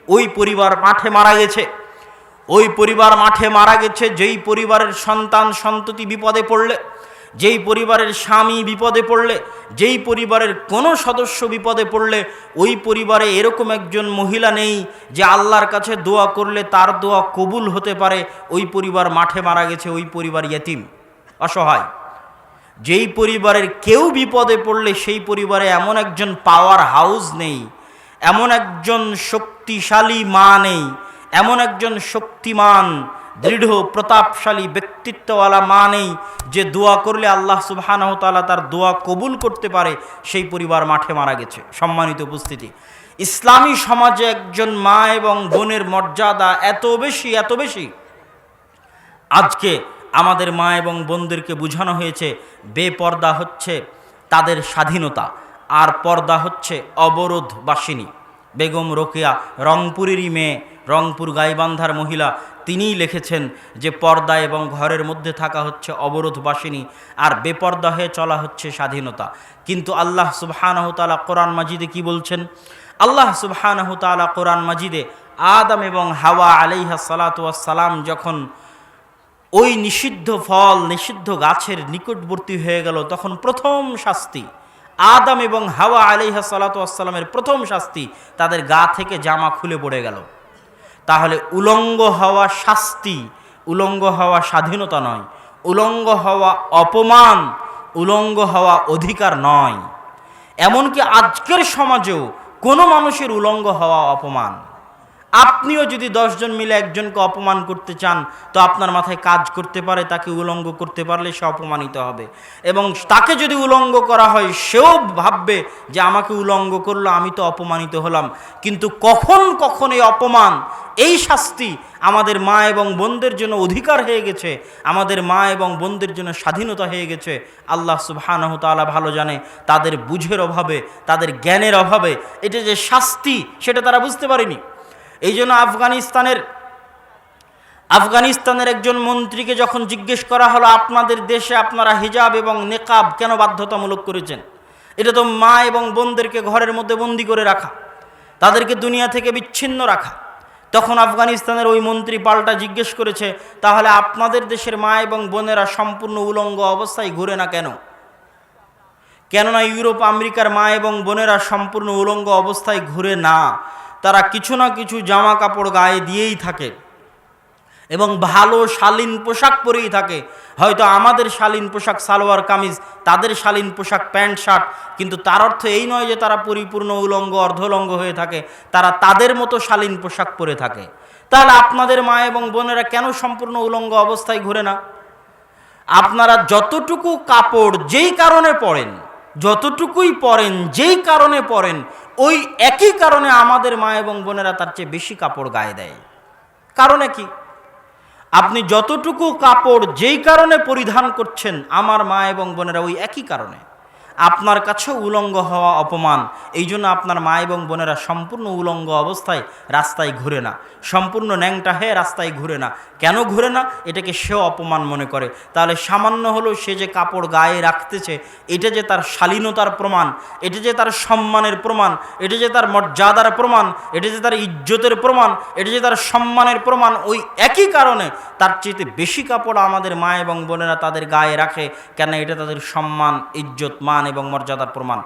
ওই পরিবার মাঠে মারা গেছে। ওই পরিবার মাঠে মারা গেছে যেই পরিবারের সন্তান সন্ততি বিপদে পড়লে, যেই পরিবারের স্বামী বিপদে পড়লে, যেই পরিবারের কোনো সদস্য বিপদে পড়লে ওই পরিবারে এরকম একজন মহিলা নেই যে আল্লাহর কাছে দোয়া করলে তার দোয়া কবুল হতে পারে। ওই পরিবার মাঠে মারা গেছে, ওই পরিবার ইয়েতিম, অসহায়। যেই পরিবারের কেউ বিপদে পড়লে সেই পরিবারে এমন একজন পাওয়ার হাউস নেই, এমন একজন শক্তিশালী মা নেই, এমন একজন শক্তিমান দৃঢ় প্রতাপশালী ব্যক্তিত্বওয়ালা মা নেই যে দোয়া করলে আল্লাহ সুবহানাহু ওয়া তাআলা তার দোয়া কবুল করতে পারে। সেই পরিবার মাঠে মারা গেছে। সম্মানিত উপস্থিতি, ইসলামী সমাজে একজন মা এবং বোনের মর্যাদা এত বেশি, আজকে আমাদের মা এবং বোনদেরকে বোঝানো হয়েছে বেপর্দা হচ্ছে তাদের স্বাধীনতা, আর পর্দা হচ্ছে অবরোধবাসিনী। বেগম রোকেয়া রংপুরেরই মেয়ে, রংপুর গাইবান্ধার মহিলা, তিনিই লিখেছেন যে পর্দা এবং ঘরের মধ্যে থাকা হচ্ছে অবরোধবাসিনী, আর বেপর্দা হয়ে চলা হচ্ছে স্বাধীনতা। কিন্তু আল্লাহ সুবহানাহু ওয়া তাআলা কোরআন মাজিদে কি বলছেন? আল্লাহ সুবহানাহু ওয়া তাআলা কোরআন মাজিদে আদম এবং হাওয়া আলাইহিস সালাতু ওয়াস সালাম যখন ওই নিষিদ্ধ ফল, নিষিদ্ধ গাছের নিকটবর্তী হয়ে গেল, তখন প্রথম শাস্তি আদম এবং হাওয়া আলাইহিস সালাতু ওয়াস সালামের প্রথম শাস্তি, তাদের গা থেকে জামা খুলে পড়ে গেল। তাহলে উলঙ্গ হওয়া শাস্তি, উলঙ্গ হওয়া স্বাধীনতা নয়, উলঙ্গ হওয়া অপমান, উলঙ্গ হওয়া অধিকার নয়। এমনকি আজকের সমাজেও কোনো মানুষের উলঙ্গ হওয়া অপমান। আপনিও যদি 10 জন মিলে একজনকে অপমান করতে চান তো আপনার মাথায় কাজ করতে পারে তাকে উলঙ্গ করতে পারলে সে অপমানিত হবে, এবং তাকে যদি উলঙ্গ করা হয় সেও ভাববে যে আমাকে উলঙ্গ করলো, আমি তো অপমানিত হলাম। কিন্তু কখন এই অপমান, এই শাস্তি আমাদের মা এবং বোনদের জন্য অধিকার হয়ে গেছে, আমাদের মা এবং বোনদের জন্য স্বাধীনতা হয়ে গেছে, আল্লাহ সুবহানাহু তাআলা ভালো জানে। তাদের বুঝের অভাবে, তাদের জ্ঞানের অভাবে এটা যে শাস্তি সেটা তারা বুঝতে পারেনি। এই জন্য আফগানিস্তানের একজন মন্ত্রীকে যখন জিজ্ঞেস করা হলো আপনাদের দেশে আপনারা হিজাব এবং নেকাব কেন বাধ্যতামূলক করেছেন, এটা তো মা এবং বোনদেরকে ঘরের মধ্যে বন্দি করে রাখা, তাদেরকে দুনিয়া থেকে বিচ্ছিন্ন রাখা। তখন আফগানিস্তানের ওই মন্ত্রী পাল্টা জিজ্ঞেস করেছে, তাহলে আপনাদের দেশের মা এবং বোনেরা সম্পূর্ণ উলঙ্গ অবস্থায় ঘুরে না কেন? কেননা ইউরোপ আমেরিকার মা এবং বোনেরা সম্পূর্ণ উলঙ্গ অবস্থায় ঘুরে না, তারা কিছু না কিছু জামা কাপড় গায়ে দিয়েই থাকে এবং ভালো শালীন পোশাক পরেই থাকে। হয়তো আমাদের শালীন পোশাক সালোয়ার কামিজ, তাদের শালীন পোশাক প্যান্ট শার্ট, কিন্তু তার অর্থ এই নয় যে তারা পরিপূর্ণ উলঙ্গ অর্ধলঙ্গ হয়ে থাকে, তারা তাদের মতো শালীন পোশাক পরে থাকে। তাহলে আপনাদের মা এবং বোনেরা কেন সম্পূর্ণ উলঙ্গ অবস্থায় ঘুরে না? আপনারা যতটুকু কাপড় যেই কারণে পরেন, যতটুকুই পরেন যেই কারণে পরেন, ওই একই কারণে আমাদের মা এবং বোনেরা তার চেয়ে বেশি কাপড় গায়ে দেয়। কারণে কি? আপনি যতটুকু কাপড় যেই কারণে পরিধান করছেন, আমার মা এবং বোনেরা ওই একই কারণে। আপনার কাছেও উলঙ্গ হওয়া অপমান, এই জন্য আপনার মা এবং বোনেরা সম্পূর্ণ উলঙ্গ অবস্থায় রাস্তায় ঘুরে না, সম্পূর্ণ ন্যাংটা হয়ে রাস্তায় ঘুরে না। কেন ঘুরে না? এটাকে সেও অপমান মনে করে। তাহলে সামান্য হলেও সে যে কাপড় গায়ে রাখতেছে, এটা যে তার শালীনতার প্রমাণ, এটা যে তার সম্মানের প্রমাণ, এটা যে তার মর্যাদার প্রমাণ, এটা যে তার ইজ্জতের প্রমাণ, এটা যে তার সম্মানের প্রমাণ, ওই একই কারণে তার চেয়ে বেশি কাপড় আমাদের মা এবং বোনেরা তাদের গায়ে রাখে। কেন? এটা তাদের সম্মান, ইজ্জত, মান এবং মর্যাদার প্রমাণ।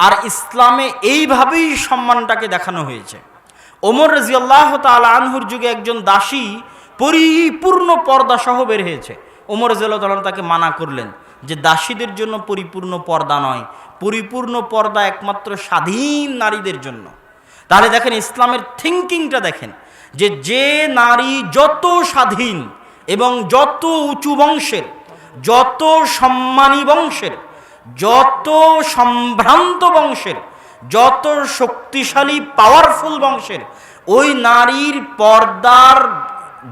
আর ইসলামে এইভাবেই সম্মানটাকে দেখানো হয়েছে। ওমর রাদিয়াল্লাহু তাআলা আনহুর যুগে একজন দাসী পরিপূর্ণ পর্দা সহ বের হয়েছে। ওমর রাদিয়াল্লাহু তাআলা তাকে মানা করলেন যে দাসীদের জন্য পরিপূর্ণ পর্দা নয়, পরিপূর্ণ পর্দা একমাত্র স্বাধীন নারীদের জন্য। তাহলে দেখেন ইসলামের থিঙ্কিংটা দেখেন, যে নারী যত স্বাধীন এবং যত উঁচু বংশের, যত সম্মানী বংশের, যত সম্ভ্রান্ত বংশের, যত শক্তিশালী পাওয়ারফুল বংশের, ওই নারীর পর্দার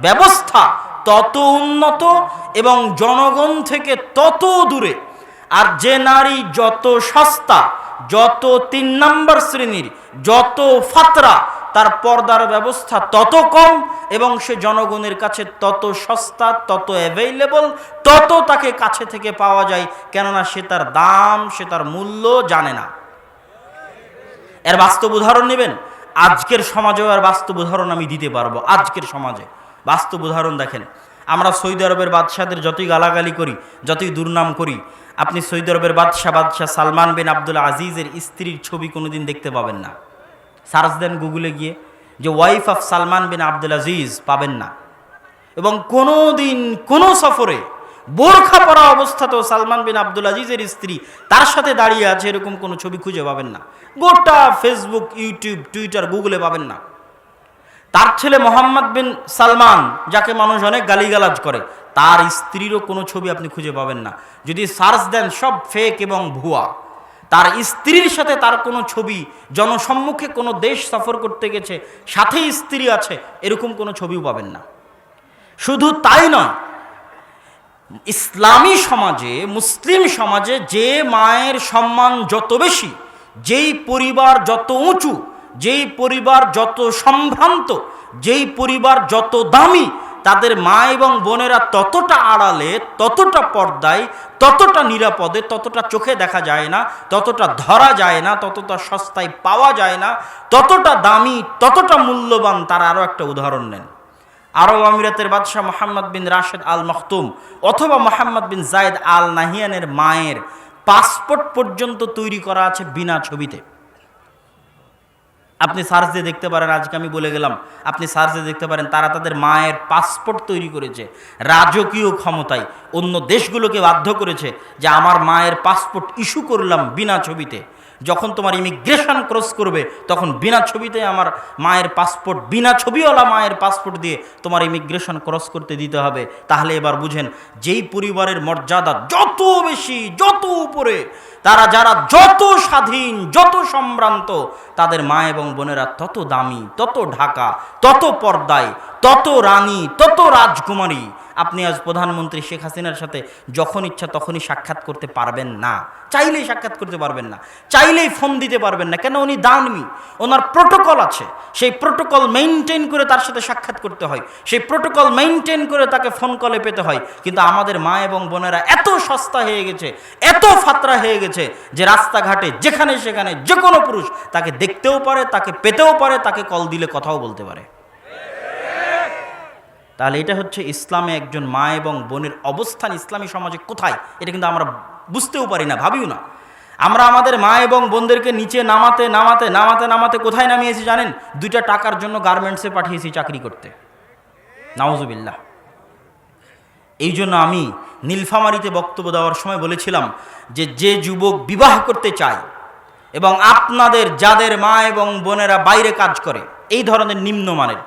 ব্যবস্থা তত উন্নত এবং জনগণ থেকে তত দূরে। আর যে নারী যত সস্তা, যত 3 নম্বর শ্রেণীর, যত ফাতরা, তার পর্দার ব্যবস্থা তত কম এবং সে জনগণের কাছে তত সস্তা, তত অ্যাভেইলেবল, তত তাকে কাছে থেকে পাওয়া যায়। কেননা সে তার দাম, সে তার মূল্য জানে না। এর বাস্তব উদাহরণ নেবেন, আজকের সমাজেও আর বাস্তব উদাহরণ আমি দিতে পারবো। আজকের সমাজে বাস্তব উদাহরণ দেখেন, আমরা সৌদি আরবের বাদশাদের যতই গালাগালি করি, যতই দুর্নাম করি, আপনি সৌদি আরবের বাদশাহ সালমান বিন আব্দুল আজিজের স্ত্রীর ছবি কোনোদিন দেখতে পাবেন না। সার্চ দেন গুগলে গিয়ে যে ওয়াইফ অফ সালমান বিন আব্দুল আজিজ, পাবেন না। এবং কোনো দিন কোনো সফরে বোরখা পরা অবস্থাতেও সালমান বিন আব্দুল আজিজের স্ত্রী তার সাথে দাঁড়িয়ে আছে এরকম কোনো ছবি খুঁজে পাবেন না। গোটা ফেসবুক, ইউটিউব, টুইটার, গুগলে পাবেন না। তার ছেলে মোহাম্মদ বিন সালমান, যাকে মানুষ অনেক গালিগালাজ করে, তার স্ত্রীরও কোনো ছবি আপনি খুঁজে পাবেন না। যদি সার্চ দেন সব ফেক এবং ভুয়া। তার স্ত্রীর সাথে তার কোনো ছবি, জনসম্মুখে কোনো দেশ সফর করতে গেছে সাথে স্ত্রী আছে, এরকম কোনো ছবিও পাবেন না। শুধু তাই নয়, ইসলামী সমাজে, মুসলিম সমাজে যে মায়ের সম্মান যত বেশি, যেই পরিবার যত উঁচু, যেই পরিবার যত সম্ভ্রান্ত, যেই পরিবার যত দামি, তাদের মা এবং বোনেরা ততটা আড়ালে, ততটা পর্দায়, ততটা নিরাপদে, ততটা চোখে দেখা যায় না, ততটা ধরা যায় না, ততটা সস্তায় পাওয়া যায় না, ততটা দামি, ততটা মূল্যবান। তার আরও একটা উদাহরণ নেন, আরব আমিরাতের বাদশাহ মোহাম্মদ বিন রাশেদ আল মখতুম অথবা মোহাম্মদ বিন জায়েদ আল নাহিয়ানের মায়ের পাসপোর্ট পর্যন্ত তৈরি করা আছে বিনা ছবিতে। আপনি সার্চ দিয়ে দেখতে পারেন, আজকে আমি বলে গেলাম, আপনি সার্চ দিয়ে দেখতে পারেন তারা তাদের মায়ের পাসপোর্ট তৈরি করেছে রাজকীয় ক্ষমতায়। অন্য দেশগুলোকে বাধ্য করেছে যে আমার মায়ের পাসপোর্ট ইস্যু করলাম বিনা ছবিতে। যখন তোমার ইমিগ্রেশন ক্রস করবে তখন বিনা ছবিতে আমার মায়ের পাসপোর্ট, বিনা ছবিওয়ালা মায়ের পাসপোর্ট দিয়ে তোমার ইমিগ্রেশন ক্রস করতে দিতে হবে। তাহলে এবার বুঝেন, যেই পরিবারের মর্যাদা যত বেশি, যত উপরে, তারা যারা যত স্বাধীন, যত সম্ভ্রান্ত, তাদের মা এবং বোনেরা তত দামি, তত ঢাকা, তত পর্দায়, তত রানী, তত রাজকুমারী। আপনি আজ প্রধানমন্ত্রী শেখ হাসিনার সাথে যখন ইচ্ছা তখনই সাক্ষাৎ করতে পারবেন না, চাইলেই সাক্ষাৎ করতে পারবেন না, চাইলেই ফোন দিতে পারবেন না। কেন? উনি দানমি, ওনার প্রোটোকল আছে, সেই প্রোটোকল মেনটেন করে তার সাথে সাক্ষাৎ করতে হয়, সেই প্রোটোকল মেনটেন করে তাকে ফোন কলে পেতে হয়। কিন্তু আমাদের মা এবং বোনেরা এত সস্তা হয়ে গেছে, এত ফাতরা হয়ে গেছে যে রাস্তাঘাটে যেখানে সেখানে যে কোনো পুরুষ তাকে দেখতেও পারে, তাকে পেতেও পারে, তাকে কল দিলে কথাও বলতে পারে। তাহলে এটা হচ্ছে ইসলামে একজন মা এবং বোনের অবস্থান ইসলামী সমাজে কোথায়, এটা কিন্তু আমরা বুঝতেও পারি না, ভাবিও না। আমরা আমাদের মা এবং বোনদেরকে নিচে নামাতে নামাতে নামাতে নামাতে কোথায় নামিয়েছি জানেন? 2টা টাকার জন্য গার্মেন্টসে পাঠিয়েছি চাকরি করতে। নাউজুবিল্লাহ। এই জন্য আমি নীলফামারীতে বক্তব্য দেওয়ার সময় বলেছিলাম যে যে যুবক বিবাহ করতে চায় এবং আপনাদের যাদের মা এবং বোনেরা বাইরে কাজ করে, এই ধরনের নিম্নমানের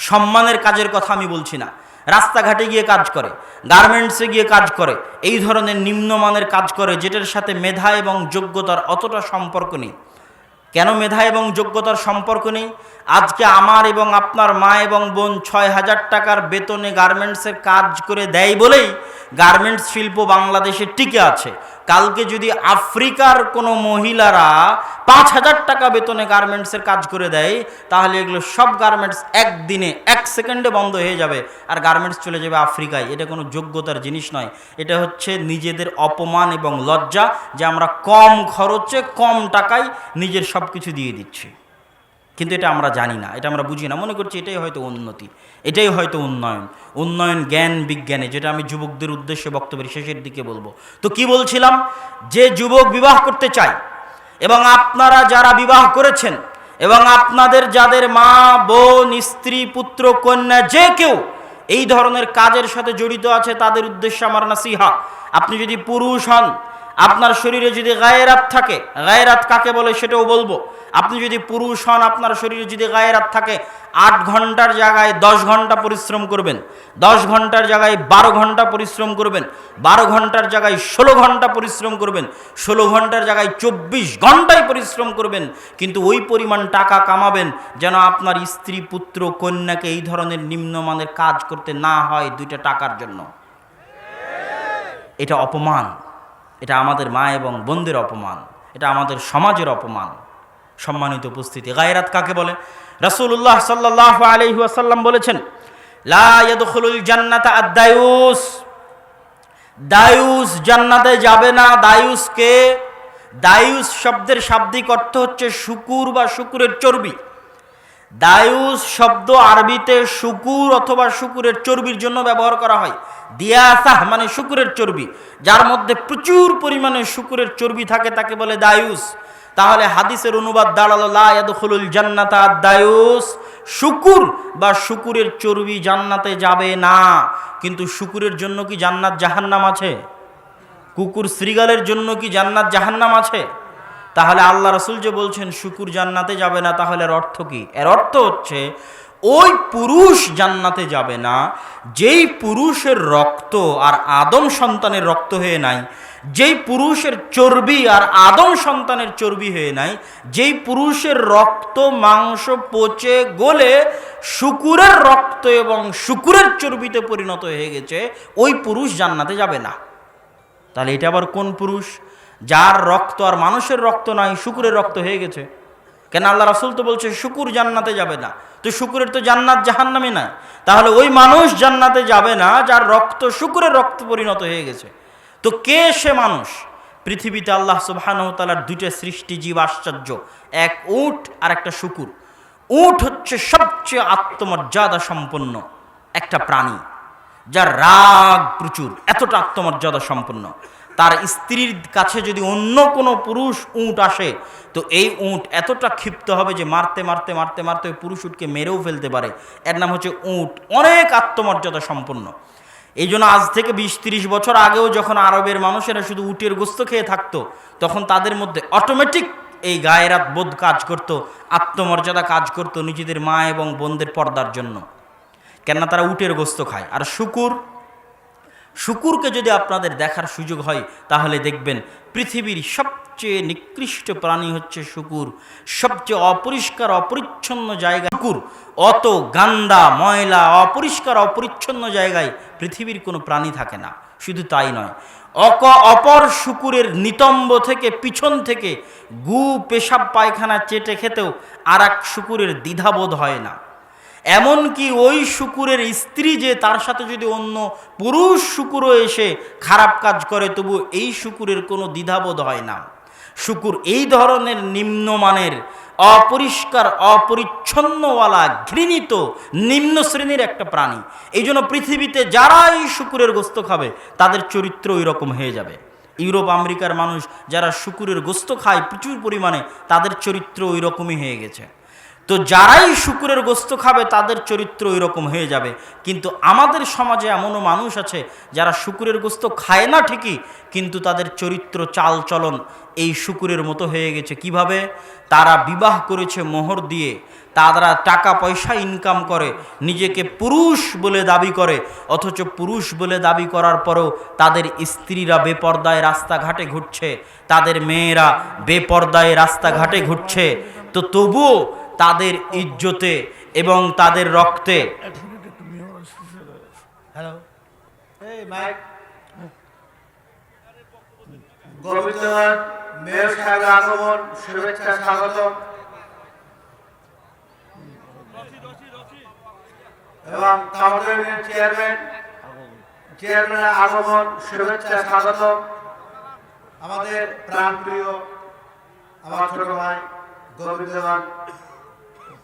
সম্মানের কাজের কথা আমি বলছি না, রাস্তাঘাটে গিয়ে কাজ করে, গার্মেন্টসে গিয়ে কাজ করে, এই ধরনের নিম্নমানের কাজ করে যেটার সাথে মেধা এবং যোগ্যতার অতটা সম্পর্ক নেই। কেন মেধা এবং যোগ্যতার সম্পর্ক নেই? আজকে আমার এবং আপনার মা এবং বোন 6,000 টাকার বেতনে গার্মেন্টসের কাজ করে দেয় বলেই গার্মেন্টস শিল্প বাংলাদেশে টিকে আছে। কালকে যদি আফ্রিকার কোনো মহিলারা 5,000 টাকা বেতনে গার্মেন্টসের কাজ করে দেয়, তাহলে এগুলো সব গার্মেন্টস একদিনে, 1 সেকেন্ডে বন্ধ হয়ে যাবে, আর গার্মেন্টস চলে যাবে আফ্রিকায়। এটা কোনো যোগ্যতার জিনিস নয়, এটা হচ্ছে নিজেদের অপমান এবং লজ্জা যে আমরা কম খরচে, কম টাকায় নিজের সব কিছু দিয়ে দিচ্ছি। কিন্তু এটা আমরা জানি না, এটা আমরা বুঝি না, মনে করছি এটাই হয়তো উন্নতি, এটাই হয়তো উন্নয়ন। উন্নয়ন জ্ঞান বিজ্ঞানে, যেটা আমি যুবকদের উদ্দেশ্যে বক্তব্যের শেষের দিকে বলবো। তো কি বলছিলাম? যে যুবক বিবাহ করতে চায় এবং আপনারা যারা বিবাহ করেছেন এবং আপনাদের যাদের মা, বোন, স্ত্রী, পুত্র, কন্যা যে কেউ এই ধরনের কাজের সাথে জড়িত আছে, তাদের উদ্দেশ্যে আমার নাসিহা, আপনি যদি পুরুষ হন, আপনার শরীরে যদি গায়রাত থাকে, গায়রাত কাকে বলে সেটাও বলবো। আপনি যদি পুরুষ হন, আপনার শরীরে যদি গায়রাত থাকে, 8 ঘন্টার জায়গায় 10 ঘন্টা পরিশ্রম করবেন, 10 ঘন্টার জায়গায় 12 ঘন্টা পরিশ্রম করবেন, 12 ঘন্টার জায়গায় 16 ঘন্টা পরিশ্রম করবেন, 16 ঘন্টার জায়গায় 24 ঘন্টায় পরিশ্রম করবেন। কিন্তু ওই পরিমাণ টাকা কামাবেন যেন আপনার স্ত্রী, পুত্র, কন্যাকে এই ধরনের নিম্নমানের কাজ করতে না হয় 2টা টাকার জন্য। এটা অপমান, এটা আমাদের মা এবং বোনদের অপমান, এটা আমাদের সমাজের অপমান। সম্মানিত উপস্থিতি, গায়রাত কাকে বলে? রাসূলুল্লাহ সাল্লাল্লাহু আলাইহি ওয়াসাল্লাম বলেছেন, লা ইয়াদখুলুল জান্নাতা আদ-দায়ুস, দায়ুস জান্নাতে যাবে না। দায়ুসকে, দায়ুস শব্দের শাব্দিক অর্থ হচ্ছে শুকুর বা শুকুরের চর্বি। দায়ুস শব্দ আরবিতে শুকুর অথবা শুকুরের চর্বির জন্য ব্যবহার করা হয়। দিয়াসাহ মানে শুকুরের চর্বি, যার মধ্যে প্রচুর পরিমাণে শুকুরের চর্বি থাকে তাকে বলে দায়ুস। তাহলে হাদিসের অনুবাদ দাঁড়ালো লা ইয়াদখুলুল জান্নাতা দায়ুস, শুকুর বা শুকুরের চর্বি জান্নাতে যাবে না। কিন্তু শুকুরের জন্য কি জান্নাত জাহান্নাম আছে? কুকুর শ্রীগালের জন্য কি জান্নাত জাহান্নাম আছে? তাহলে আল্লাহ রাসূল যে বলছেন শুকুর জান্নাতে যাবে না, তাহলে এর অর্থ কি? এর অর্থ হচ্ছে ওই পুরুষ জান্নাতে যাবে না যেই পুরুষের রক্ত আর আদম সন্তানের রক্ত হয়ে নাই, যেই পুরুষের চর্বি আর আদম সন্তানের চর্বি হয়ে নাই, যেই পুরুষের রক্ত মাংস পচে গলে শুকুরের রক্ত এবং শুকুরের চর্বিতে পরিণত হয়ে গেছে, ওই পুরুষ জান্নাতে যাবে না। তাহলে এটা আবার কোন পুরুষ? যার রক্ত আর মানুষের রক্ত নাই, শুকুরের রক্ত হয়ে গেছে। কেন আল্লাহ রাসূল তো বলছে শুকুর জান্নাতে যাবে না, তো শুকুরের তো জান্নাত জাহান্নামে না। তাহলে ওই মানুষ জান্নাতে যাবে না যার রক্ত শুকুরের রক্ত পরিণত হয়ে গেছে। তো কে সে মানুষ? পৃথিবীতে আল্লাহ সুবহানাহু ওয়া তাআলার দুইটা সৃষ্টি জীব আশ্চর্য, এক উট আর একটা শুকুর। উট হচ্ছে সবচেয়ে আত্মমর্যাদা সম্পন্ন একটা প্রাণী, যার রাগ প্রচুর, এতটা আত্মমর্যাদা সম্পন্ন। তার স্ত্রীর কাছে যদি অন্য কোনো পুরুষ উট আসে, তো এই উট এতটা ক্ষিপ্ত হবে যে মারতে মারতে মারতে মারতে ওই পুরুষ উটকে মেরেও ফেলতে পারে। এর নাম হচ্ছে উট, অনেক আত্মমর্যাদা সম্পন্ন। এই জন্য আজ থেকে 20-30 বছর আগেও যখন আরবের মানুষেরা শুধু উটের গোস্ত খেয়ে থাকতো, তখন তাদের মধ্যে অটোমেটিক এই গায়রাত বোধ কাজ করত, আত্মমর্যাদা কাজ করত নিজেদের মা এবং বোনদের পর্দার জন্য। কেননা তারা উটের গোস্ত খায়। আর শুকুরকে যদি আপনাদের দেখার সুযোগ হয়, তাহলে দেখবেন পৃথিবীর সবচেয়ে নিকৃষ্ট প্রাণী হচ্ছে শুকুর। সবচেয়ে অপরিষ্কার অপরিচ্ছন্ন জায়গায় শুকুর, অত গান্দা ময়লা অপরিষ্কার অপরিচ্ছন্ন জায়গায় পৃথিবীর কোনো প্রাণী থাকে না। শুধু তাই নয়, অপর শুকুরের নিতম্ব থেকে পিছন থেকে গু পেশাব পায়খানা চেটে খেতেও আর এক শুকুরের দ্বিধাবোধ হয় না। এমনকি ওই শুকুরের স্ত্রী যে, তার সাথে যদি অন্য পুরুষ শুকুরও এসে খারাপ কাজ করে, তবু এই শুকুরের কোনো দ্বিধাবোধ হয় না। শুকুর এই ধরনের নিম্নমানের অপরিষ্কার অপরিচ্ছন্নওয়ালা ঘৃণিত নিম্ন শ্রেণীর একটা প্রাণী। এই জন্য পৃথিবীতে যারাই শুকুরের গোস্ত খাবে তাদের চরিত্র ওই রকম হয়ে যাবে। ইউরোপ আমেরিকার মানুষ যারা শুকুরের গোস্ত খায় প্রচুর পরিমাণে, তাদের চরিত্র ওই রকমই হয়ে গেছে। তো যারাই শুকুরের গোস্ত খাবে তাদের চরিত্র ওই রকম হয়ে যাবে। কিন্তু আমাদের সমাজে এমনও মানুষ আছে যারা শুকুরের গোস্ত খায় না ঠিকই, কিন্তু তাদের চরিত্র চাল চলন এই শুকুরের মতো হয়ে গেছে। কিভাবে? তারা বিবাহ করেছে মোহর দিয়ে, তারা টাকা পয়সা ইনকাম করে, নিজেকে পুরুষ বলে দাবি করে, অথচ পুরুষ বলে দাবি করার পরেও তাদের স্ত্রীরা বেপর্দায় রাস্তাঘাটে ঘুরছে, তাদের মেয়েরা বেপর্দায় রাস্তাঘাটে ঘুরছে। তো তবুও তাদের ইজ্জতে এবং তাদের রক্তে মেয়র সাহেবের আগমন, শুভেচ্ছা স্বাগত। এবং কাউন্সিলের চেয়ারম্যানের আগমন, শুভেচ্ছা স্বাগত। আমাদের প্রাণপ্রিয় আমার ছোট ভাই গোবিন্দগঞ্জ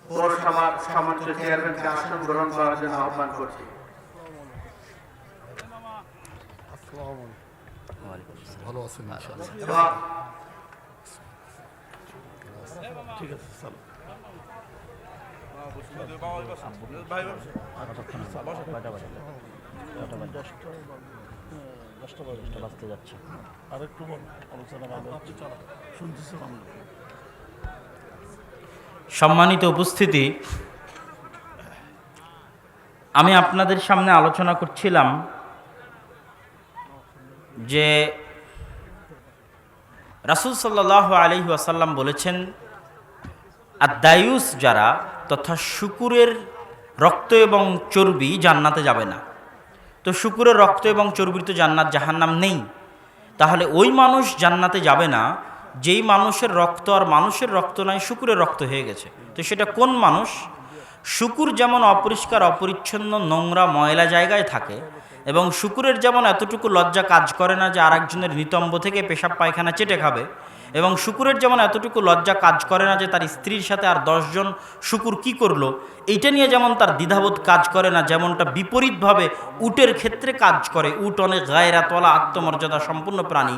পৌরসভার সম্মানিত চেয়ারম্যানকে আসন গ্রহণ করার জন্য আহ্বান করছি। ভালো আছেন ইনশাআল্লাহ। ঠিক আছে, চলো। বাজতে যাচ্ছে। আরেকটু আলোচনা শুনতেছি। সম্মানিত উপস্থিতি, আমি আপনাদের সামনে আলোচনা করছিলাম যে রাসূল সাল্লাল্লাহু আলাইহি ওয়াসাল্লাম বলেছেন, আদ-দায়ুস যারা তথা শুকুরের রক্ত এবং চর্বি জান্নাতে যাবে না। তো শুকুরের রক্ত এবং চর্বির তো জান্নাত জাহান্নাম নেই। তাহলে ওই মানুষ জান্নাতে যাবে না যেই মানুষের রক্ত আর মানুষের রক্ত নাই, শুকুরের রক্ত হয়ে গেছে। তো সেটা কোন মানুষ? শুকুর যেমন অপরিষ্কার অপরিচ্ছন্ন নোংরা ময়লা জায়গায় থাকে, এবং শুকুরের যেমন এতটুকু লজ্জা কাজ করে না যে আরেকজনের নিতম্ব থেকে পেশাব পায়খানা চেটে খাবে, এবং শুকুরের যেমন এতটুকু লজ্জা কাজ করে না যে তার স্ত্রীর সাথে আর 10 জন শুকুর কি করলো এইটা নিয়ে যেমন তার দ্বিধাবোধ কাজ করে না, যেমনটা বিপরীতভাবে উটের ক্ষেত্রে কাজ করে। উট অনেক গায়রাতওয়ালা আত্মমর্যাদা সম্পূর্ণ প্রাণী।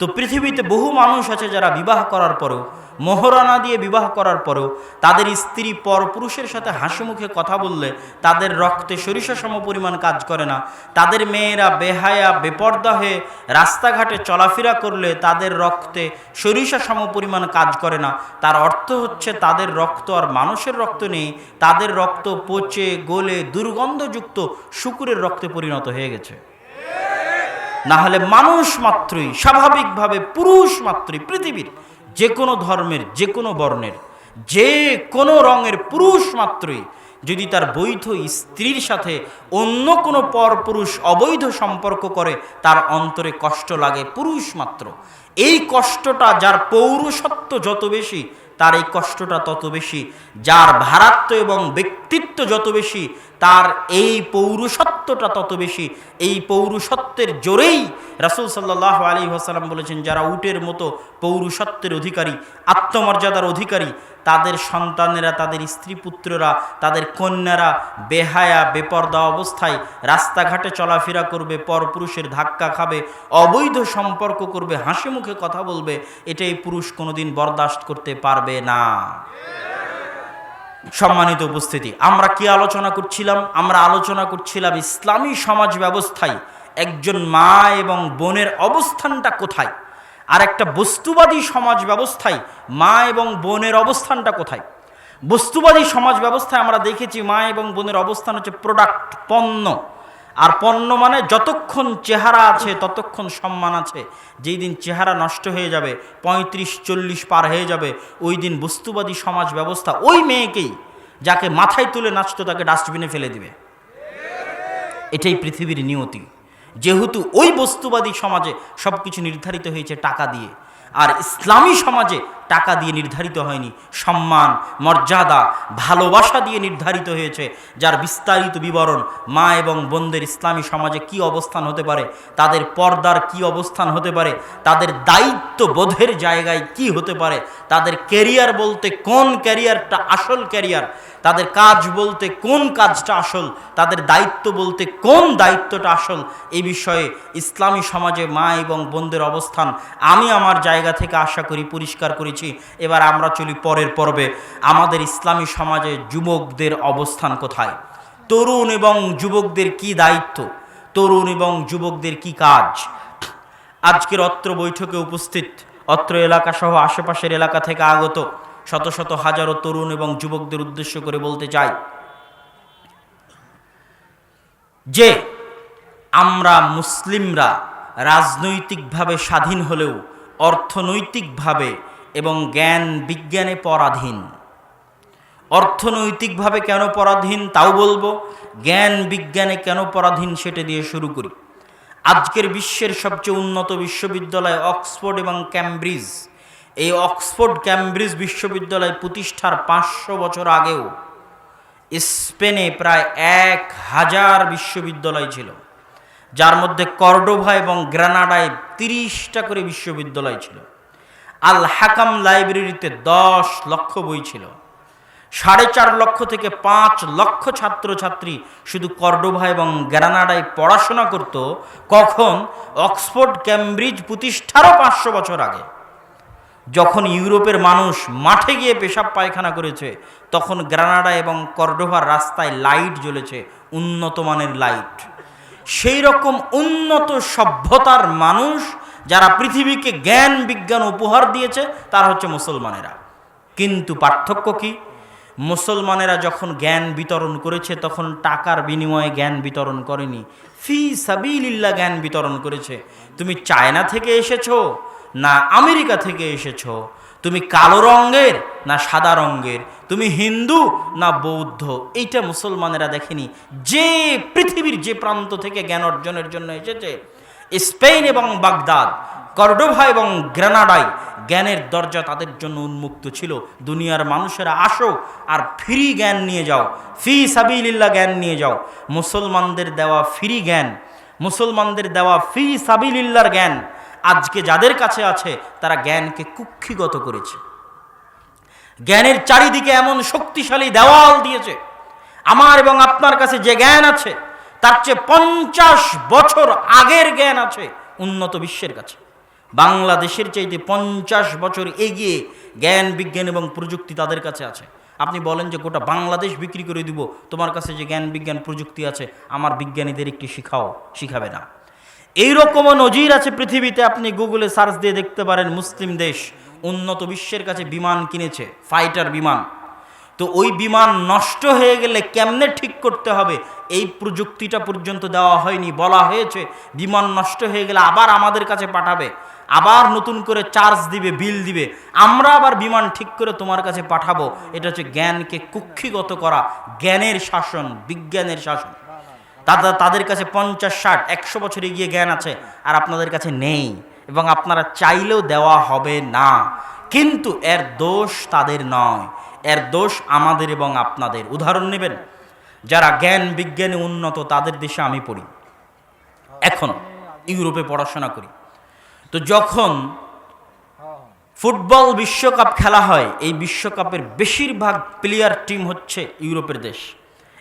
তো পৃথিবীতে বহু মানুষ আছে যারা বিবাহ করার পরেও, মোহরানা দিয়ে বিবাহ করার পরেও তাদের স্ত্রী পরপুরুষের সাথে হাসি মুখে কথা বললে তাদের রক্তে সরিষা সম পরিমাণ কাজ করে না। তাদের মেয়েরা বেহায়া বেপর্দা হয়ে রাস্তাঘাটে চলাফেরা করলে তাদের রক্তে সরিষা সম পরিমাণ কাজ করে না। তার অর্থ হচ্ছে তাদের রক্ত আর মানুষের রক্ত নেই, তাদের রক্ত পচে গলে দুর্গন্ধযুক্ত শুকুরের রক্তে পরিণত হয়ে গেছে। না হলে মানুষ মাত্রই, স্বাভাবিকভাবে পুরুষ মাত্রই, পৃথিবীর যে কোনো ধর্মের, যে কোনো বর্ণের, যে কোনো রঙের পুরুষ মাত্রই যদি তার বৈধ স্ত্রীর সাথে অন্য কোনো পরপুরুষ অবৈধ সম্পর্ক করে তার অন্তরে কষ্ট লাগে পুরুষ মাত্র। এই কষ্টটা যার পৌরুষত্ব যত বেশি তার এই কষ্টটা তত বেশি, যার ভারাত্ম এবং ব্যক্তিত্ব যত বেশি তার এই পৌরুষত্বটা তত বেশি। এই পৌরুষত্বের জোরেই রাসূল সাল্লাল্লাহু আলাইহি ওয়াসাল্লাম বলেছেন, যারা উটের মতো পৌরুষত্বের অধিকারী, আত্মমর্যাদার অধিকারী, তাদের সন্তানেরা, তাদের স্ত্রী পুত্ররা, তাদের কন্যারা বেহায়া বেপর্দা অবস্থায় রাস্তাঘাটে চলাফেরা করবে, পরপুরুষের ধাক্কা খাবে, অবৈধ সম্পর্ক করবে, হাসি মুখে কথা বলবে, এটাই পুরুষ কোনোদিন বরদাস্ত করতে পারবে না। সম্মানিত উপস্থিতি, আমরা কি আলোচনা করছিলাম? আমরা আলোচনা করছিলাম ইসলামী সমাজ ব্যবস্থায় একজন মা এবং বোনের অবস্থানটা কোথায়, আর একটা বস্তুবাদী সমাজ ব্যবস্থায় মা এবং বোনের অবস্থানটা কোথায়। বস্তুবাদী সমাজ ব্যবস্থায় আমরা দেখেছি মা এবং বোনের অবস্থান হচ্ছে প্রোডাক্ট, পণ্য। আর পণ্য মানে যতক্ষণ চেহারা আছে ততক্ষণ সম্মান আছে। যেই দিন চেহারা নষ্ট হয়ে যাবে, 35-40 পার হয়ে যাবে, ওই দিন বস্তুবাদী সমাজ ব্যবস্থা ওই মেয়েকেই, যাকে মাথায় তুলে নাচতো, তাকে ডাস্টবিনে ফেলে দিবে। এটাই পৃথিবীর নিয়তি। যেহেতু ওই বস্তুবাদী সমাজে সব কিছু নির্ধারিত হয়েছে টাকা দিয়ে, আর ইসলামী সমাজে টাকা দিয়ে নির্ধারিত হয়নি, সম্মান, মর্যাদা, ভালোবাসা দিয়ে নির্ধারিত হয়েছে। যার বিস্তারিত বিবরণ মা এবং বোনদের ইসলামী সমাজে কি অবস্থান হতে পারে, তাদের পর্দার কি অবস্থান হতে পারে, তাদের দায়িত্ব বোধের জায়গায় কি হতে পারে, তাদের ক্যারিয়ার বলতে কোন ক্যারিয়ারটা আসল ক্যারিয়ার, তাদের কাজ বলতে কোন কাজটা আসল, তাদের দায়িত্ব বলতে কোন দায়িত্বটা আসল, এই বিষয়ে ইসলামী সমাজে মা এবং বোনদের অবস্থান আমি আমার জায়গা থেকে আশা করি পরিষ্কার করেছি। এবার আমরা চলি পরের পর্বে। আমাদের ইসলামী সমাজে যুবকদের অবস্থান কোথায়, তরুণ এবং যুবকদের কি দায়িত্ব, তরুণ এবং যুবকদের কি কাজ। আজকের অত্র বৈঠকে উপস্থিত অত্র এলাকা সহ আশেপাশের এলাকা থেকে আগত শত শত হাজারো তরুণ এবং যুবকদের উদ্দেশ্য করে বলতে চাই যে আমরা মুসলিমরা রাজনৈতিকভাবে স্বাধীন হলেও অর্থনৈতিকভাবে এবং জ্ঞান বিজ্ঞানে পরাধীন। অর্থনৈতিকভাবে কেন পরাধীন তাও বলবো, জ্ঞান বিজ্ঞানে কেন পরাধীন সেটা দিয়ে শুরু করি। আজকের বিশ্বের সবচেয়ে উন্নত বিশ্ববিদ্যালয় অক্সফোর্ড এবং ক্যামব্রিজ, এই অক্সফোর্ড ক্যামব্রিজ বিশ্ববিদ্যালয় প্রতিষ্ঠার 500 বছর আগেও স্পেনে প্রায় 1000 বিশ্ববিদ্যালয় ছিল, যার মধ্যে কর্ডোভা এবং গ্রানাডায় 30টা করে বিশ্ববিদ্যালয় ছিল। আল হাকাম লাইব্রেরিতে 10 লক্ষ বই ছিল। 4.5 লক্ষ থেকে 5 লক্ষ ছাত্রছাত্রী শুধু কর্ডোভা এবং গ্রানাডায় পড়াশোনা করত। কখন? অক্সফোর্ড ক্যামব্রিজ প্রতিষ্ঠারও 500 বছর আগে। যখন ইউরোপের মানুষ মাঠে গিয়ে পেশাব পায়খানা করেছে, তখন গ্রানাডা এবং কর্ডোভার রাস্তায় লাইট জ্বলেছে, উন্নত মানের লাইট। সেই রকম উন্নত সভ্যতার মানুষ যারা পৃথিবীকে জ্ঞান বিজ্ঞান উপহার দিয়েছে তারা হচ্ছে মুসলমানেরা। কিন্তু পার্থক্য কি? মুসলমানেরা যখন জ্ঞান বিতরণ করেছে তখন টাকার বিনিময়ে জ্ঞান বিতরণ করেনি, ফি সাবিলিল্লাহ জ্ঞান বিতরণ করেছে। তুমি চায়না থেকে এসেছো না আমেরিকা থেকে এসেছো, তুমি কালো রঙের না সাদা রঙের, তুমি হিন্দু না বৌদ্ধ, এইটা মুসলমানেরা দেখেনি। যে পৃথিবীর যে প্রান্ত থেকে জ্ঞান অর্জনের জন্য এসেছে, স্পেন এবং বাগদাদ, কর্ডোভা এবং গ্রেনাডায় জ্ঞানের দরজা তাদের জন্য উন্মুক্ত ছিল। দুনিয়ার মানুষেরা আসো আর ফ্রি জ্ঞান নিয়ে যাও, ফি সাবিলিল্লাহ জ্ঞান নিয়ে যাও। মুসলমানদের দেওয়া ফ্রি জ্ঞান, মুসলমানদের দেওয়া ফি সাবিলিল্লাহর জ্ঞান আজকে যাদের কাছে আছে তারা জ্ঞানকে কুক্ষিগত করেছে। জ্ঞানের চারিদিকে এমন শক্তিশালী দেওয়াল দিয়েছে, আমার এবং আপনার কাছে যে জ্ঞান আছে তার চেয়ে 50 বছর আগের জ্ঞান আছে উন্নত বিশ্বের কাছে। বাংলাদেশের চাইতে 50 বছর এগিয়ে জ্ঞান বিজ্ঞান এবং প্রযুক্তি তাদের কাছে আছে। আপনি বলেন যে গোটা বাংলাদেশ বিক্রি করে দিব, তোমার কাছে যে জ্ঞান বিজ্ঞান প্রযুক্তি আছে আমার বিজ্ঞানীদের একটি শিখাবে না। এইরকমও নজির আছে পৃথিবীতে, আপনি গুগলে সার্চ দিয়ে দেখতে পারেন। মুসলিম দেশ উন্নত বিশ্বের কাছে বিমান কিনেছে, ফাইটার বিমান। তো ওই বিমান নষ্ট হয়ে গেলে কেমনে ঠিক করতে হবে এই প্রযুক্তিটা পর্যন্ত দেওয়া হয়নি। বলা হয়েছে বিমান নষ্ট হয়ে গেলে আবার আমাদের কাছে পাঠাবে, আবার নতুন করে চার্জ দিবে, বিল দিবে, আমরা আবার বিমান ঠিক করে তোমার কাছে পাঠাবো। এটা হচ্ছে জ্ঞানকে কুক্ষিগত করা, জ্ঞানের শাসন, বিজ্ঞানের শাসন। তাদের কাছে 50, 60, 100 বছর এগিয়ে জ্ঞান আছে আর আপনাদের কাছে নেই, এবং আপনারা চাইলেও দেওয়া হবে না। কিন্তু এর দোষ তাদের নয়, এর দোষ আমাদের এবং আপনাদের। উদাহরণ নেবেন, যারা জ্ঞান বিজ্ঞানে উন্নত তাদের দেশে আমি পড়ি, এখন ইউরোপে পড়াশোনা করি। তো যখন ফুটবল বিশ্বকাপ খেলা হয়, এই বিশ্বকাপের বেশিরভাগ প্লেয়ার টিম হচ্ছে ইউরোপের দেশ,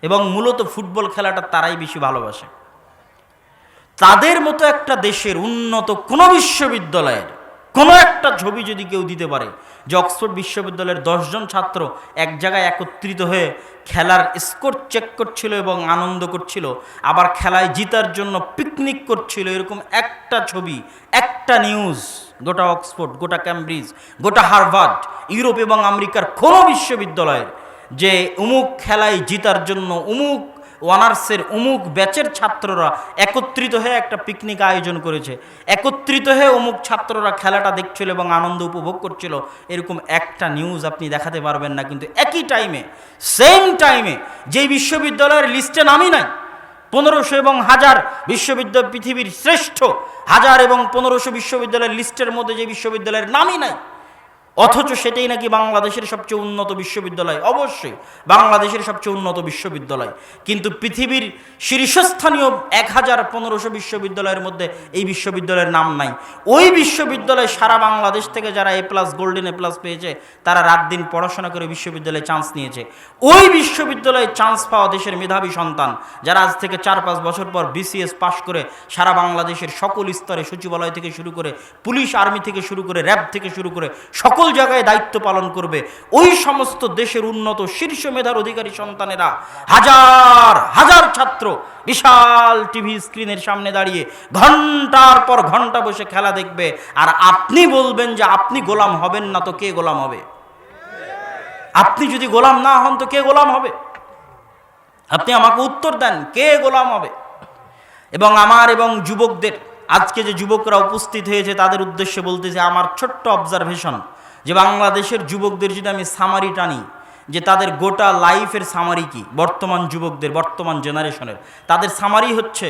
এবং মূলত ফুটবল খেলাটা তারাই বেশি ভালোবাসে। তাদের মতো একটা দেশের উন্নত কোনো বিশ্ববিদ্যালয়ের কোনো একটা ছবি যদি কেউ দিতে পারে যে অক্সফোর্ড বিশ্ববিদ্যালয়ের 10 জন ছাত্র এক জায়গায় একত্রিত হয়ে খেলার স্কোর চেক করছিল এবং আনন্দ করছিল, আবার খেলায় জিতার জন্য পিকনিক করছিল, এরকম একটা ছবি, একটা নিউজ গোটা অক্সফোর্ড, গোটা ক্যামব্রিজ, গোটা হার্ভার্ড, ইউরোপ এবং আমেরিকার কোনো বিশ্ববিদ্যালয়ের যে অমুক খেলায় জিতার জন্য অমুক অনার্সের অমুক ব্যাচের ছাত্ররা একত্রিত হয়ে একটা পিকনিক আয়োজন করেছে, একত্রিত হয়ে অমুক ছাত্ররা খেলাটা দেখছিল এবং আনন্দ উপভোগ করছিল, এরকম একটা নিউজ আপনি দেখাতে পারবেন না। কিন্তু একই টাইমে, সেম টাইমে যেই বিশ্ববিদ্যালয়ের লিস্টে নামই নাই, 1500 এবং 1000 বিশ্ববিদ্যালয়, পৃথিবীর শ্রেষ্ঠ 1000 এবং 1500 বিশ্ববিদ্যালয়ের লিস্টের মধ্যে যে বিশ্ববিদ্যালয়ের নামই নাই, অথচ সেটাই নাকি বাংলাদেশের সবচেয়ে উন্নত বিশ্ববিদ্যালয়। অবশ্যই বাংলাদেশের সবচেয়ে উন্নত বিশ্ববিদ্যালয়, কিন্তু পৃথিবীর শীর্ষস্থানীয় 1000-1500 বিশ্ববিদ্যালয়ের মধ্যে এই বিশ্ববিদ্যালয়ের নাম নাই। ওই বিশ্ববিদ্যালয়ে সারা বাংলাদেশ থেকে যারা A+, গোল্ডেন A+ পেয়েছে তারা রাত দিন পড়াশোনা করে বিশ্ববিদ্যালয়ে চান্স নিয়েছে। ওই বিশ্ববিদ্যালয়ে চান্স পাওয়া দেশের মেধাবী সন্তান যারা আজ থেকে 4-5 বছর পর BCS পাশ করে সারা বাংলাদেশের সকল স্তরে, সচিবালয় থেকে শুরু করে পুলিশ, আর্মি থেকে শুরু করে র্যাব থেকে শুরু করে সকল জায়গায় দায়িত্ব পালন করবে, ওই সমস্ত দেশের উন্নত শীর্ষ মেধার অধিকারী সন্তানেরা হাজার হাজার ছাত্র বিশাল টিভি স্ক্রিনের সামনে দাঁড়িয়ে ঘন্টার পর ঘন্টা বসে খেলা দেখবে। আর আপনি বলবেন যে আপনি গোলাম হবেন না, তো কে গোলাম হবে? আপনি যদি গোলাম না হন তো কে গোলাম হবে? আপনি আমাকে উত্তর দেন, কে গোলাম হবে? এবং আমার এবং যুবকদের, আজকে যে যুবকরা উপস্থিত হয়েছে তাদের উদ্দেশ্যে বলতেছে আমার ছোট্ট অবজারভেশন, যে বাংলাদেশের যুবকদের যদি আমি সামারি টানি, যে তাদের গোটা লাইফের সামারি কি, বর্তমান যুবকদের, বর্তমান জেনারেশনের তাদের সামারি হচ্ছে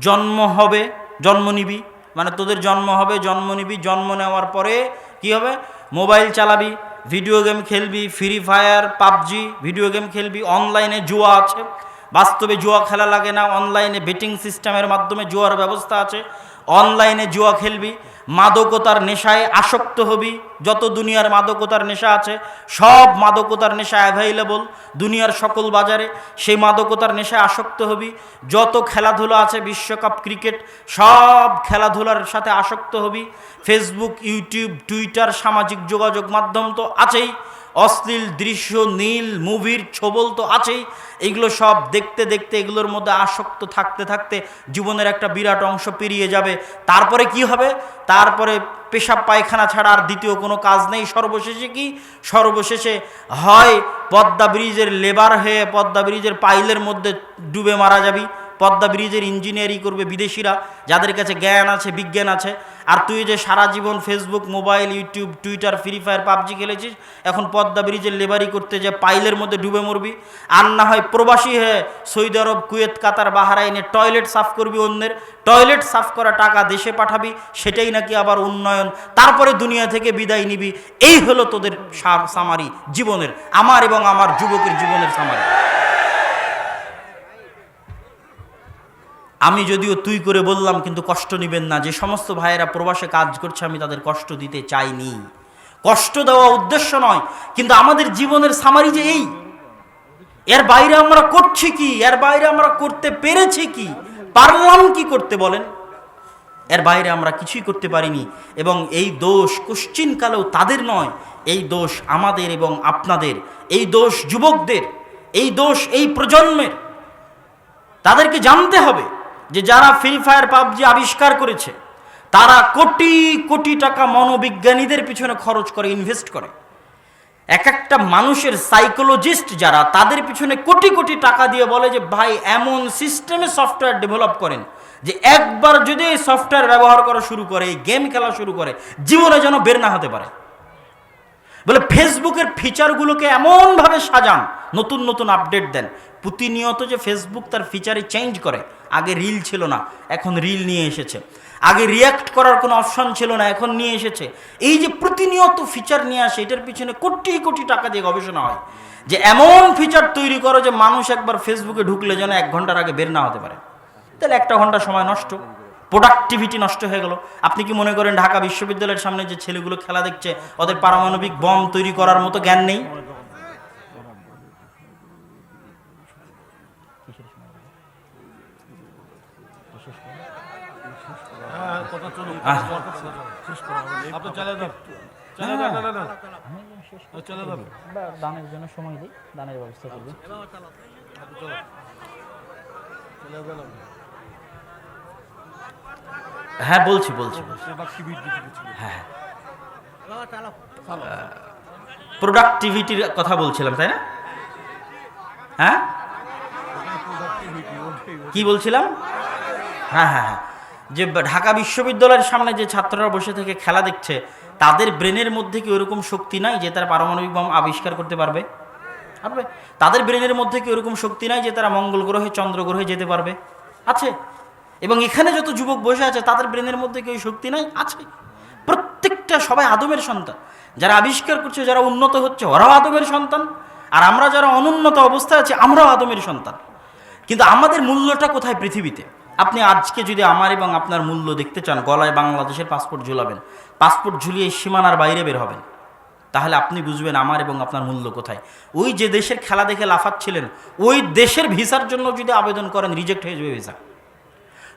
জন্ম হবে, জন্ম নিবি, মানে তোদের জন্ম হবে, জন্ম নিবি, জন্ম নেওয়ার পরে কি হবে? মোবাইল চালাবি, ভিডিও গেম খেলবি, free Fire, PUBG video game খেলবি, অনলাইনে জুয়া আছে, বাস্তবে জুয়া খেলা লাগে না, অনলাইনে বেটিং সিস্টেমের মাধ্যমে জুয়ার ব্যবস্থা আছে, অনলাইনে জুয়া খেলবি, মাদকতার নেশায় আসক্ত হবি, যত দুনিয়ার মাদকতার নেশা আছে সব মাদকতার নেশা অ্যাভেইলেবল দুনিয়ার সকল বাজারে, সেই মাদকতার নেশায় আসক্ত হবি, যত খেলাধুলা আছে বিশ্বকাপ, ক্রিকেট, সব খেলাধুলার সাথে আসক্ত হবি, ফেসবুক, ইউটিউব, টুইটার, সামাজিক যোগাযোগ মাধ্যম তো আছেই, অশ্লীল দৃশ্য, নীল মুভির ছবল তো আছেই, এগুলো সব দেখতে দেখতে এগুলোর মধ্যে আসক্ত থাকতে থাকতে জীবনের একটা বিরাট অংশ পেরিয়ে যাবে। তারপরে কি হবে? তারপরে পেশাব পায়খানা ছাড়া আর দ্বিতীয় কোনো কাজ নেই। সর্বশেষে কি? সর্বশেষে হয় পদ্মা ব্রিজের লেবার হয়ে পদ্মা ব্রিজের পাইলের মধ্যে ডুবে মারা যাবি, পদ্মা ব্রিজের ইঞ্জিনিয়ারিং করবে বিদেশিরা, যাদের কাছে জ্ঞান আছে, বিজ্ঞান আছে। আর তুই যে সারা জীবন Facebook, mobile, YouTube, Twitter, Free Fire, PUBG খেলেছিস, এখন পদ্মা ব্রিজের লেবারি করতে যে পাইলের মধ্যে ডুবে মরবি। আর না হয় প্রবাসী হয়ে সৌদি আরব, কুয়েত, কাতার, বাহরাইনে টয়লেট সাফ করবি, অন্যের টয়লেট সাফ করা টাকা দেশে পাঠাবি, সেটাই নাকি আবার উন্নয়ন। তারপরে দুনিয়া থেকে বিদায় নিবি। এই হলো তোদের সামারি জীবনের, আমার এবং আমার যুবকের জীবনের সামারি। আমি যদিও তুই করে বললাম, কিন্তু কষ্ট নেবেন না। যে সমস্ত ভাইয়েরা প্রবাসে কাজ করছে, আমি তাদের কষ্ট দিতে চাইনি, কষ্ট দেওয়া উদ্দেশ্য নয়। কিন্তু আমাদের জীবনের সামারি যে এই, এর বাইরে আমরা করছি কি, এর বাইরে আমরা করতে পেরেছি কি, পারলাম কি করতে বলেন? এর বাইরে আমরা কিছুই করতে পারিনি। এবং এই দোষ কোশ্চিনকালেও তাদের নয়, এই দোষ আমাদের এবং আপনাদের, এই দোষ যুবকদের, এই দোষ এই প্রজন্মের। তাদেরকে জানতে হবে যে যারা ফ্রি ফায়ার, পাবজি আবিষ্কার করেছে, তারা কোটি কোটি টাকা মনোবিজ্ঞানীদের পিছনে খরচ করে, ইনভেস্ট করে। এক একটা মানুষের সাইকোলজিস্ট যারা, তাদের পিছনে কোটি কোটি টাকা দিয়ে বলে যে ভাই এমন সিস্টেমে সফটওয়্যার ডেভেলপ করেন যে একবার যদি এই সফটওয়্যার ব্যবহার করা শুরু করে, এই গেম খেলা শুরু করে, জীবনে যেন বের না হতে পারে। বলে ফেসবুকের ফিচারগুলোকে এমনভাবে সাজান, নতুন নতুন আপডেট দেন প্রতিনিয়ত, যে ফেসবুক তার ফিচারে চেঞ্জ করে। আগে রিল ছিল না, এখন রিল নিয়ে এসেছে। আগে রিয়াক্ট করার কোনো অপশন ছিল না, এখন নিয়ে এসেছে। এই যে প্রতিনিয়ত ফিচার নিয়ে আসে, এটার পিছনে কোটি কোটি টাকা দিয়ে গবেষণা হয় যে এমন ফিচার তৈরি করো যে মানুষ একবার ফেসবুকে ঢুকলে যেন 1 ঘন্টার আগে বের না হতে পারে। তাহলে 1 ঘন্টা সময় নষ্ট, প্রোডাক্টিভিটি নষ্ট হয়ে গেল। আপনি কি মনে করেন ঢাকা বিশ্ববিদ্যালয়ের সামনে যে ছেলেগুলো খেলা দেখছে, ওদের পারমাণবিক বম তৈরি করার মতো জ্ঞান নেই? দানের জন্য সময় দিই, দানের ব্যবস্থা করবো। হ্যাঁ বলছি। হ্যাঁ, প্রোডাক্টিভিটির কথা বলছিলাম, তাই না? হ্যাঁ, কি বলছিলাম? হ্যাঁ, যে ঢাকা বিশ্ববিদ্যালয়ের সামনে যে ছাত্ররা বসে থেকে খেলা দেখছে, তাদের ব্রেনের মধ্যে কি ওরকম শক্তি নাই যে তারা পারমাণবিক বোম আবিষ্কার করতে পারবে? তাদের ব্রেনের মধ্যে কি ওরকম শক্তি নাই যে তারা মঙ্গল গ্রহে, চন্দ্র গ্রহে যেতে পারবে? আছে। এবং এখানে যত যুবক বসে আছে, তাদের ব্রেনের মধ্যে কি ওই শক্তি নাই? আছে। প্রত্যেকটা সবাই আদমের সন্তান। যারা আবিষ্কার করছে, যারা উন্নত হচ্ছে, ওরাও আদমের সন্তান। আর আমরা যারা অনুন্নত অবস্থায় আছি, আমরাও আদমের সন্তান। কিন্তু আমাদের মূল্যটা কোথায় পৃথিবীতে? আপনি আজকে যদি আমার এবং আপনার মূল্য দেখতে চান, গলায় বাংলাদেশের পাসপোর্ট ঝুলাবেন, পাসপোর্ট ঝুলিয়ে সীমানার বাইরে বের হবেন, তাহলে আপনি বুঝবেন আমার এবং আপনার মূল্য কোথায়। ওই যে দেশের খেলা দেখে লাফাচ্ছিলেন, ওই দেশের ভিসার জন্য যদি আবেদন করেন, রিজেক্ট হয়ে যাবে ভিসা।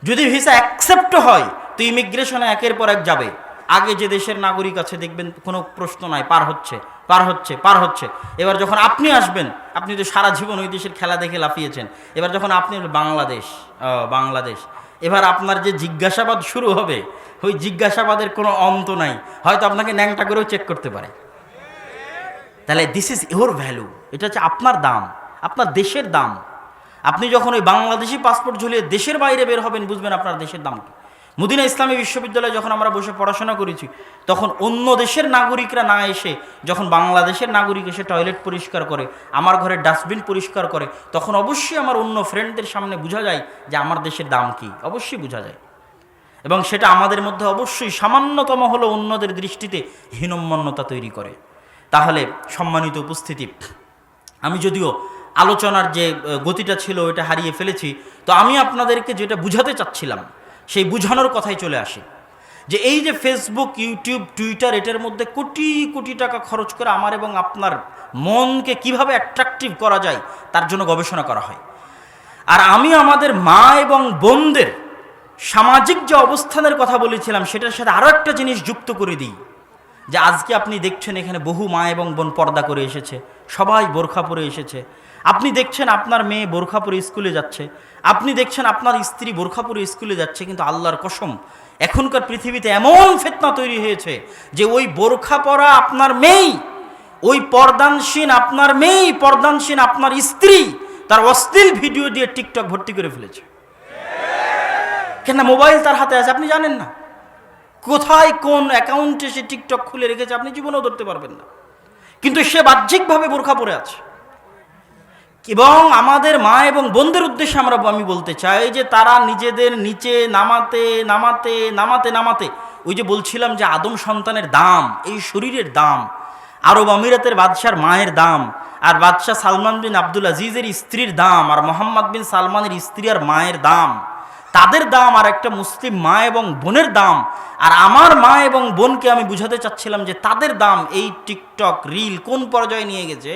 যদি ভিসা অ্যাকসেপ্ট হয়, তো ইমিগ্রেশনে 1-এর পর 1 যাবে। আগে যে দেশের নাগরিক আছে দেখবেন কোনো প্রশ্ন নাই, পার হচ্ছে। এবার যখন আপনি আসবেন, আপনি তো সারা জীবন ওই দেশের খেলা দেখে লাফিয়েছেন, এবার যখন আপনি বাংলাদেশ, এবার আপনার যে জিজ্ঞাসাবাদ শুরু হবে, ওই জিজ্ঞাসাবাদের কোনো অন্ত নাই। হয়তো আপনাকে ন্যাংটা করেও চেক করতে পারে। তাহলে দিস ইজ ইউর ভ্যালু, এটা হচ্ছে আপনার দাম, আপনার দেশের দাম। আপনি যখন ওই বাংলাদেশি পাসপোর্ট ঝুলিয়ে দেশের বাইরে বের হবেন, বুঝবেন আপনার দেশের দাম কি। মদিনা ইসলামী বিশ্ববিদ্যালয়ে যখন আমরা বসে পড়াশোনা করেছি, তখন অন্য দেশের নাগরিকরা না এসে, যখন বাংলাদেশের নাগরিক এসে টয়লেট পরিষ্কার করে, আমার ঘরের ডাস্টবিন পরিষ্কার করে, তখন অবশ্যই আমার অন্য ফ্রেন্ডদের সামনে বোঝা যায় যে আমার দেশের দাম কি, অবশ্যই বোঝা যায়। এবং সেটা আমাদের মধ্যে অবশ্যই সামান্যতম হলো অন্যদের দৃষ্টিতে হীনম্মন্যতা তৈরি করে। তাহলে সম্মানিত উপস্থিতি, আমি যদিও আলোচনার যে গতিটা ছিল ওটা হারিয়ে ফেলেছি, তো আমি আপনাদেরকে যেটা বুঝাতে চাচ্ছিলাম, সেই বুঝানোর কথাই চলে আসি। যে এই যে ফেসবুক, ইউটিউব, টুইটার, এটার মধ্যে কোটি কোটি টাকা খরচ করে আমার এবং আপনার মনকে কিভাবে অ্যাট্রাকটিভ করা যায়, তার জন্য গবেষণা করা হয়। আর আমি আমাদের মা এবং বোনদের সামাজিক যে অবস্থানের কথা বলেছিলাম, সেটার সাথে আরও একটা জিনিস যুক্ত করে দিই। যে আজকে আপনি দেখছেন এখানে বহু মা এবং বোন পর্দা করে এসেছে, সবাই বোরখা পরে এসেছে। আপনি দেখছেন আপনার মেয়ে বোরখা পরে স্কুলে যাচ্ছে, আপনি দেখছেন আপনার স্ত্রী বোরখা পরে স্কুলে যাচ্ছে। কিন্তু আল্লাহর কসম, এখনকার পৃথিবীতে এমন ফিতনা তৈরি হয়েছে যে ওই বোরখা পরা আপনার মেয়ে, ওই পর্দানসীন আপনার মেয়ে, পর্দানসীন আপনার স্ত্রী, তার অশ্লীল ভিডিও দিয়ে টিকটক ভর্তি করে ফেলেছে। কেন মোবাইল তার হাতে আছে আপনি জানেন না, কোথায় কোন অ্যাকাউন্টে সে টিকটক খুলে রেখেছে আপনি জীবনেও ধরতে পারবেন না, কিন্তু সে বাহ্যিকভাবে বোরখা পরে আছে। এবং আমাদের মা এবং বোনদের উদ্দেশ্যে আমি বলতে চাই যে তারা নিজেদের নিচে নামাতে নামাতে নামাতে নামাতে, ওই যে বলছিলাম যে আদম সন্তানের দাম, এই শরীরের দাম, আরব আমিরাতের বাদশার মায়ের দাম, আর বাদশাহ সালমান বিন আব্দুল আজিজের স্ত্রীর দাম, আর মোহাম্মদ বিন সালমানের স্ত্রী আর মায়ের দাম, তাদের দাম, আর একটা মুসলিম মা এবং বোনের দাম, আর আমার মা এবং বোনকে আমি বুঝাতে চাচ্ছিলাম যে তাদের দাম এই টিকটক রিল কোন পর্যায়ে নিয়ে গেছে,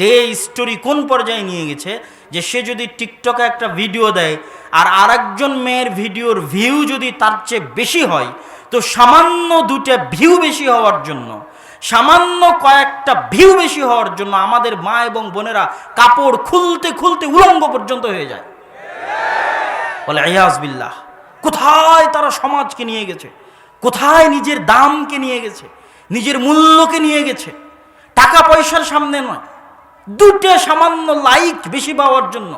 ডে স্টোরি কোন পর্যায়ে নিয়ে গেছে, যে সে যদি টিকটকে একটা ভিডিও দেয় আর আরেকজন মেয়ের ভিডিওর ভিউ যদি তার চেয়ে বেশি হয়, তো সামান্য দুটো ভিউ বেশি হওয়ার জন্য, সামান্য কয়েকটা ভিউ বেশি হওয়ার জন্য আমাদের মা এবং বোনেরা কাপড় খুলতে খুলতে উলঙ্গ পর্যন্ত হয়ে যায়। বলে ইয়াজ বিল্লাহ, কোথায় তারা সমাজকে নিয়ে গেছে, কোথায় নিজের দামকে নিয়ে গেছে, নিজের মূল্যকে নিয়ে গেছে। টাকা পয়সার সামনে নয়, দুটো সামান্য লাইক বেশি পাওয়ার জন্য,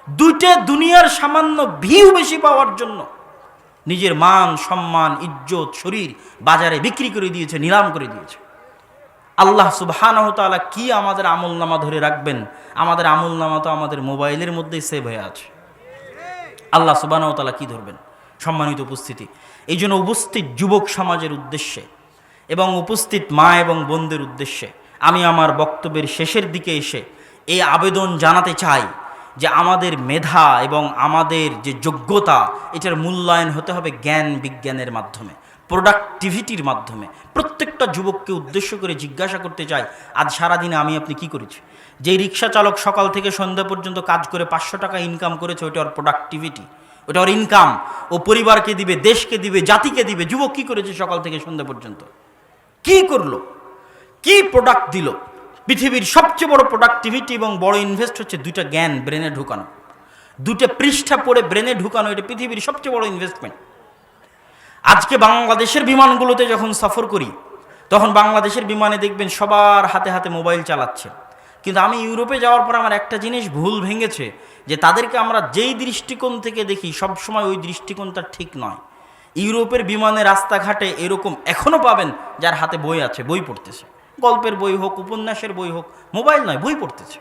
দুটো দুনিয়ার সামান্য ভিউ বেশি পাওয়ার জন্য নিজের মান সম্মান ইজ্জত শরীর বাজারে বিক্রি করে দিয়েছে, নিলাম করে দিয়েছে। আল্লাহ সুবহানাহু ওয়া তাআলা কি আমাদের আমলনামা ধরে রাখবেন? আমাদের আমলনামা তো আমাদের মোবাইলের মধ্যেই সেভ হয়ে আছে। আল্লাহ সুবহানাহু ওয়া তাআলা কি ধরবেন? সম্মানিত উপস্থিতি, এই জন্য উপস্থিত যুবক সমাজের উদ্দেশ্যে এবং উপস্থিত মা এবং বোনদের উদ্দেশ্যে আমি আমার বক্তব্যের শেষের দিকে এসে এই আবেদন জানাতে চাই যে আমাদের মেধা এবং আমাদের যে যোগ্যতা, এটার মূল্যায়ন হতে হবে জ্ঞান বিজ্ঞানের মাধ্যমে, প্রোডাক্টিভিটির মাধ্যমে। প্রত্যেকটা যুবককে উদ্দেশ্য করে জিজ্ঞাসা করতে চাই, আজ সারাদিনে আমি আপনি কি করেছি? যে রিক্সা চালক সকাল থেকে সন্ধ্যা পর্যন্ত কাজ করে 500 টাকা ইনকাম করেছে, ওটা ওর প্রোডাক্টিভিটি, ওটা ওর ইনকাম। ও পরিবারকে দিবে, দেশকে দিবে, জাতিকে দিবে। যুবক কি করেছে সকাল থেকে সন্ধ্যা পর্যন্ত? কি করলো? কি প্রোডাক্ট দিল? পৃথিবীর সবচেয়ে বড় প্রোডাক্টিভিটি এবং বড় ইনভেস্ট হচ্ছে দুইটা জ্ঞান ব্রেনে ঢুকানো, দুটো পৃষ্ঠা পড়ে ব্রেনে ঢুকানো। এটা পৃথিবীর সবচেয়ে বড় ইনভেস্টমেন্ট। আজকে বাংলাদেশের বিমানগুলোতে যখন সফর করি, তখন বাংলাদেশের বিমানে দেখবেন সবার হাতে হাতে মোবাইল চালাচ্ছে। কিন্তু আমি ইউরোপে যাওয়ার পর আমার একটা জিনিস ভুল ভেঙেছে, যে তাদেরকে আমরা যেই দৃষ্টিকোণ থেকে দেখি সবসময় ওই দৃষ্টিকোণটা ঠিক নয়। ইউরোপের বিমানে রাস্তাঘাটে এরকম এখনও পাবেন যার হাতে বই আছে, বই পড়তেছে, গল্পের বই হোক, উপন্যাসের বই হোক, মোবাইল নয়, বই পড়তেছে।